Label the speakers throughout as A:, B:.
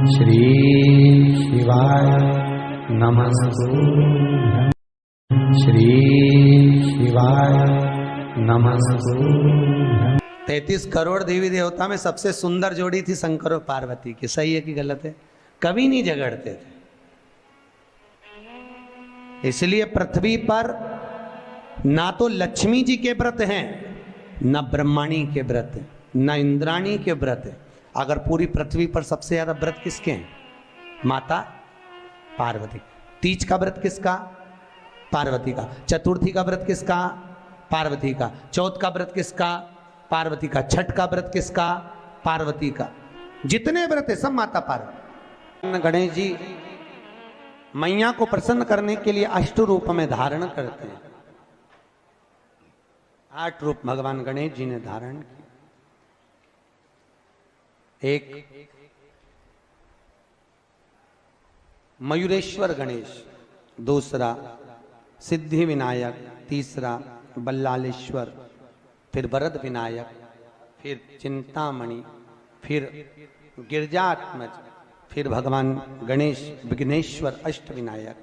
A: श्री शिवाय नमस्तुभ्यं। श्री शिवाय नमस्तुभ्यं।
B: 33 करोड़ देवी देवता में सबसे सुंदर जोड़ी थी शंकर और पार्वती की। सही है कि गलत है? कभी नहीं झगड़ते थे। इसलिए पृथ्वी पर ना तो लक्ष्मी जी के व्रत हैं, ना ब्रह्माणी के व्रत हैं, ना इंद्राणी के व्रत हैं। अगर पूरी पृथ्वी पर सबसे ज्यादा व्रत किसके हैं? माता पार्वती। तीज का व्रत किसका? पार्वती का। चतुर्थी का व्रत किसका? पार्वती का। चौथ का व्रत किसका? पार्वती का। छठ का व्रत किसका? पार्वती का। जितने व्रत है सब माता पार्वती। गणेश जी मैया को प्रसन्न करने के लिए अष्ट रूप में धारण करते हैं। 8 रूप भगवान गणेश जी ने धारण किए। एक मयूरेश्वर गणेश, दूसरा सिद्धि विनायक, तीसरा बल्लालेश्वर, फिर वरद विनायक, फिर चिंतामणि, फिर गिरजात्मज, फिर भगवान गणेश विघ्नेश्वर अष्ट विनायक,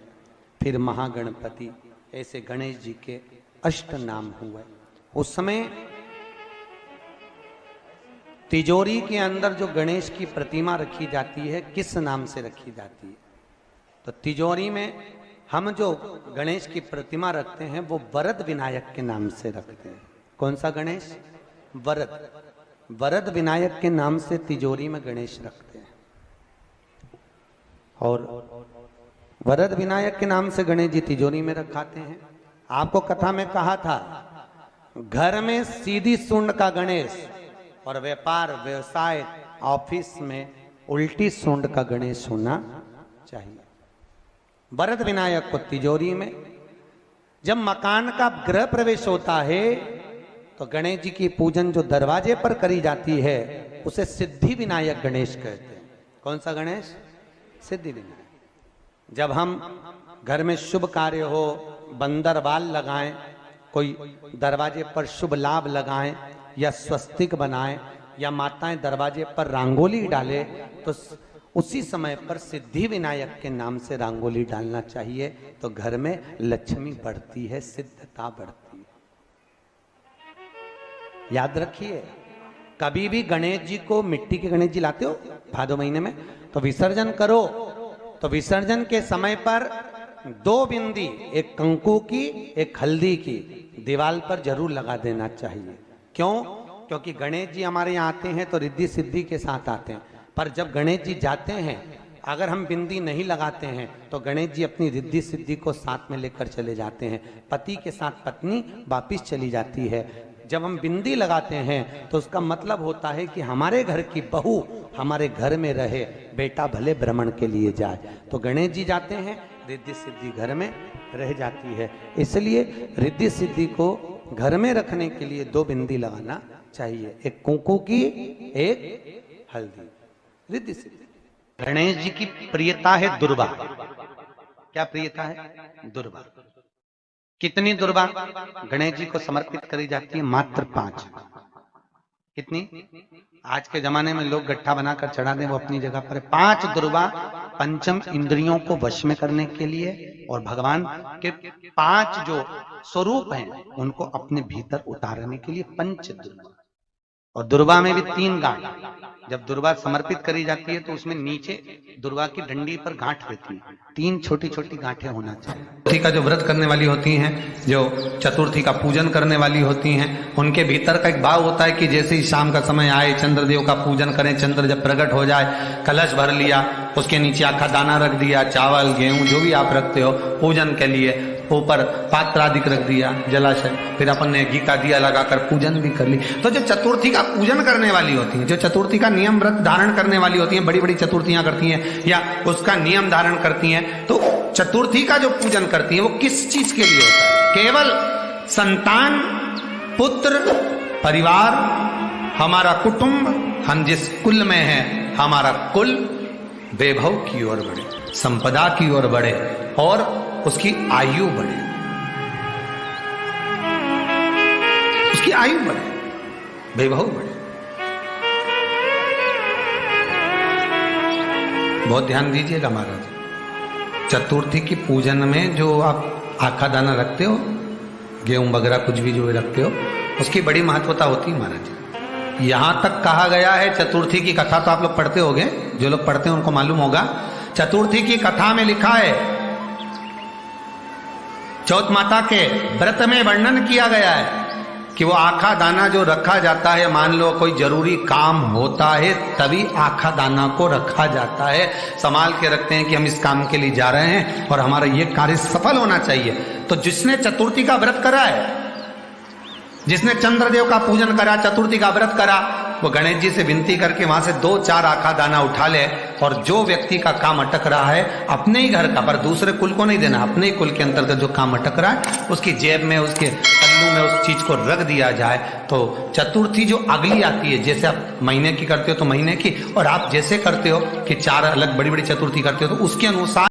B: फिर महागणपति। ऐसे गणेश जी के अष्ट नाम हुए। उस समय तिजोरी के अंदर जो गणेश की प्रतिमा रखी जाती है किस नाम से रखी जाती है? तो तिजोरी में हम जो गणेश की प्रतिमा रखते हैं वो वरद विनायक के नाम से रखते हैं। कौन सा गणेश? वरद। वरद विनायक के नाम से तिजोरी में गणेश रखते हैं। और वरद विनायक के नाम से गणेश जी तिजोरी में रखाते हैं। आपको कथा में कहा था, घर में सीधी सूंड का गणेश और व्यापार व्यवसाय ऑफिस में उल्टी सूंड का गणेश होना चाहिए। वरद विनायक को तिजोरी में। जब मकान का गृह प्रवेश होता है तो गणेश जी की पूजन जो दरवाजे पर करी जाती है उसे सिद्धि विनायक गणेश कहते हैं। कौन सा गणेश? सिद्धि विनायक। जब हम घर में शुभ कार्य हो, बंदरवाल लगाएं, कोई दरवाजे पर शुभ लाभ लगाएं या स्वस्तिक बनाएं या माताएं दरवाजे पर रंगोली डाले तो उसी समय पर सिद्धि विनायक के नाम से रंगोली डालना चाहिए। तो घर में लक्ष्मी बढ़ती है, सिद्धता बढ़ती है। याद रखिए, कभी भी गणेश जी को, मिट्टी के गणेश जी लाते हो भादो महीने में, तो विसर्जन करो तो विसर्जन के समय पर 2 बिंदी, एक कंकु की एक हल्दी की, दीवार पर जरूर लगा देना चाहिए। क्यों? क्योंकि गणेश जी हमारे यहाँ आते हैं तो रिद्धि सिद्धि के साथ आते हैं। पर जब गणेश जी जाते हैं, अगर हम बिंदी नहीं लगाते हैं तो गणेश जी अपनी रिद्धि सिद्धि को साथ में लेकर चले जाते हैं। पति के साथ पत्नी वापिस चली जाती है। जब हम बिंदी लगाते हैं तो उसका मतलब होता है कि हमारे घर की बहू हमारे घर में रहे, बेटा भले भ्रमण के लिए जाए। तो गणेश जी जाते हैं, रिद्धि सिद्धि घर में रह जाती है। इसलिए रिद्धि सिद्धि को घर में रखने के लिए 2 बिंदी लगाना चाहिए, एक कुंकू की, एक हल्दी। रिद्धि सिद्धि। गणेश जी की प्रियता है दुर्वा। क्या प्रियता है? दुर्वा। कितनी दुर्वा गणेश जी को समर्पित करी जाती है? मात्र 5। कितनी? आज के जमाने में लोग गट्ठा बनाकर चढ़ा दें, वो अपनी जगह पर। 5 दुर्वा पंचम इंद्रियों को वश में करने के लिए और भगवान के 5 जो स्वरूप हैं उनको अपने भीतर उतारने के लिए 5 दुर्वा। और दुर्वा में भी 3 गांठ। जब दुर्वा समर्पित करी जाती है तो उसमें नीचे दुर्वा की डंडी पर गांठ रहती है, 3 छोटी छोटी गांठें होना चाहिए। चतुर्थी का जो व्रत करने वाली होती हैं, जो चतुर्थी का पूजन करने वाली होती हैं, उनके भीतर का एक भाव होता है कि जैसे ही शाम का समय आए चंद्रदेव का पूजन करें। चंद्र जब प्रकट हो जाए, कलश भर लिया, उसके नीचे आखा दाना रख दिया, चावल गेहूं जो भी आप रखते हो पूजन के लिए, ऊपर पात्र आदि रख दिया, जलाशय, फिर अपन ने घी का दिया लगाकर पूजन भी कर ली। तो जो चतुर्थी का पूजन करने वाली होती है, जो चतुर्थी का नियम व्रत धारण करने वाली होती हैं, बड़ी बड़ी चतुर्थियां करती हैं या उसका नियम धारण करती हैं, तो चतुर्थी का जो पूजन करती हैं वो किस चीज के लिए होता है? केवल संतान, पुत्र, परिवार, हमारा कुटुंब, हम जिस कुल में हैं, हमारा कुल वैभव की ओर बढ़े, संपदा की ओर बढ़े और उसकी आयु बढ़े, उसकी आयु बढ़े, वैभव बढ़े। बहुत ध्यान दीजिएगा महाराज। चतुर्थी की पूजन में जो आप आखा दाना रखते हो, गेहूं वगैरह कुछ भी जो रखते हो, उसकी बड़ी महत्वता होती है महाराज। यहां तक कहा गया है, चतुर्थी की कथा तो आप लोग पढ़ते होंगे, जो लोग पढ़ते हैं उनको मालूम होगा। चतुर्थी की कथा में लिखा है, चौथ माता के व्रत में वर्णन किया गया है कि वो आखा दाना जो रखा जाता है, मान लो कोई जरूरी काम होता है तभी आखा दाना को रखा जाता है, संभाल के रखते हैं कि हम इस काम के लिए जा रहे हैं और हमारा ये कार्य सफल होना चाहिए। तो जिसने चतुर्थी का व्रत करा है, जिसने चंद्रदेव का पूजन करा, चतुर्थी का व्रत करा, वो गणेश जी से विनती करके वहां से 2-4 आखा दाना उठा ले, और जो व्यक्ति का काम अटक रहा है अपने ही घर का, पर दूसरे कुल को नहीं देना, अपने ही कुल के अंतर्गत जो काम अटक रहा है उसकी जेब में, उसके पल्लू में उस चीज को रख दिया जाए। तो चतुर्थी जो अगली आती है, जैसे आप महीने की करते हो तो महीने की, और आप जैसे करते हो कि 4 अलग बड़ी बड़ी चतुर्थी करते हो तो उसके अनुसार